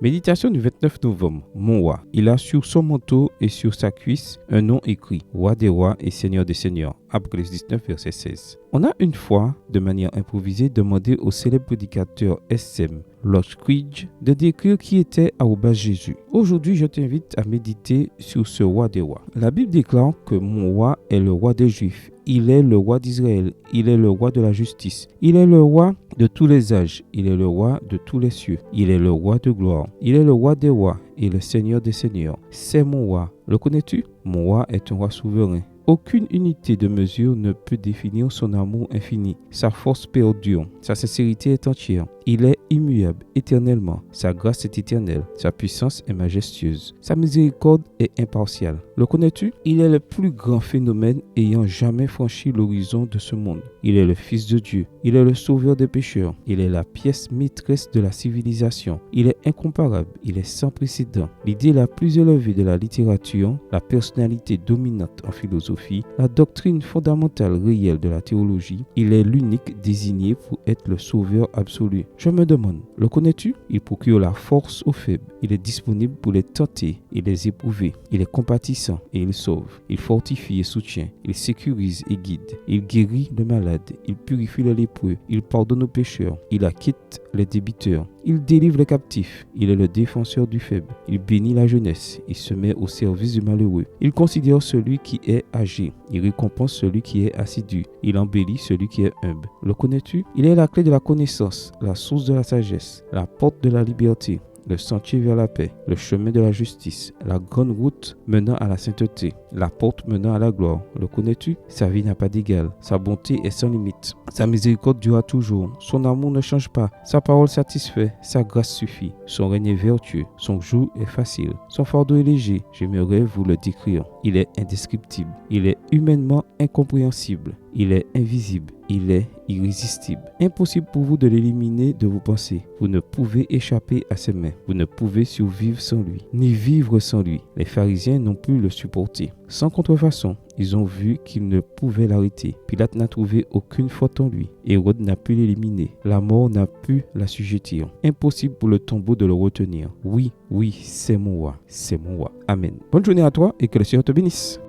Méditation du 29 novembre. Mon roi. Il a sur son manteau et sur sa cuisse un nom écrit, Roi des rois et Seigneur des seigneurs. Apocalypse 19, verset 16. On a une fois, de manière improvisée, demandé au célèbre prédicateur S.M. Lord Scrooge de décrire qui était Arobase Jésus. Aujourd'hui, je t'invite à méditer sur ce roi des rois. La Bible déclare que mon roi est le roi des Juifs. Il est le roi d'Israël. Il est le roi de la justice. Il est le roi de tous les âges. Il est le roi de tous les cieux. Il est le roi de gloire. Il est le roi des rois et le Seigneur des seigneurs. C'est mon roi. Le connais-tu? Mon roi est un roi souverain. Aucune unité de mesure ne peut définir son amour infini. Sa force perdure. Sa sincérité est entière. Il est immuable éternellement. Sa grâce est éternelle. Sa puissance est majestueuse. Sa miséricorde est impartiale. Le connais-tu? Il est le plus grand phénomène ayant jamais franchi l'horizon de ce monde. Il est le Fils de Dieu. Il est le sauveur des pécheurs. Il est la pièce maîtresse de la civilisation. Il est incomparable. Il est sans précédent. L'idée la plus élevée de la littérature, la personnalité dominante en philosophie, la doctrine fondamentale réelle de la théologie. Il est l'unique désigné pour être le sauveur absolu. Je me demande, le connais-tu? Il procure la force aux faibles. Il est disponible pour les tenter et les éprouver. Il est compatissant et il sauve. Il fortifie et soutient. Il sécurise et guide. Il guérit le malade. Il purifie le lépreux. Il pardonne aux pécheurs. Il acquitte les débiteurs. Il délivre les captifs. Il est le défenseur du faible. Il bénit la jeunesse. Il se met au service du malheureux. Il considère celui qui est âgé. Il récompense celui qui est assidu. Il embellit celui qui est humble. Le connais-tu? Il est la clé de la connaissance, la source de la sagesse, la porte de la liberté, le sentier vers la paix, le chemin de la justice, la grande route menant à la sainteté, la porte menant à la gloire. Le connais-tu? Sa vie n'a pas d'égal, sa bonté est sans limite, sa miséricorde durera toujours, son amour ne change pas, sa parole satisfait, sa grâce suffit, son règne est vertueux, son joug est facile, son fardeau est léger. J'aimerais vous le décrire. Il est indescriptible, il est humainement incompréhensible, il est invisible, il est irrésistible. Impossible pour vous de l'éliminer de vos pensées. Vous ne pouvez échapper à ses mains. Vous ne pouvez survivre sans lui, ni vivre sans lui. Les pharisiens n'ont pu le supporter. Sans contrefaçon, ils ont vu qu'ils ne pouvaient l'arrêter. Pilate n'a trouvé aucune faute en lui. Hérode n'a pu l'éliminer. La mort n'a pu l'assujettir. Impossible pour le tombeau de le retenir. Oui, c'est mon roi. C'est mon roi. Amen. Bonne journée à toi et que le Seigneur te bénisse.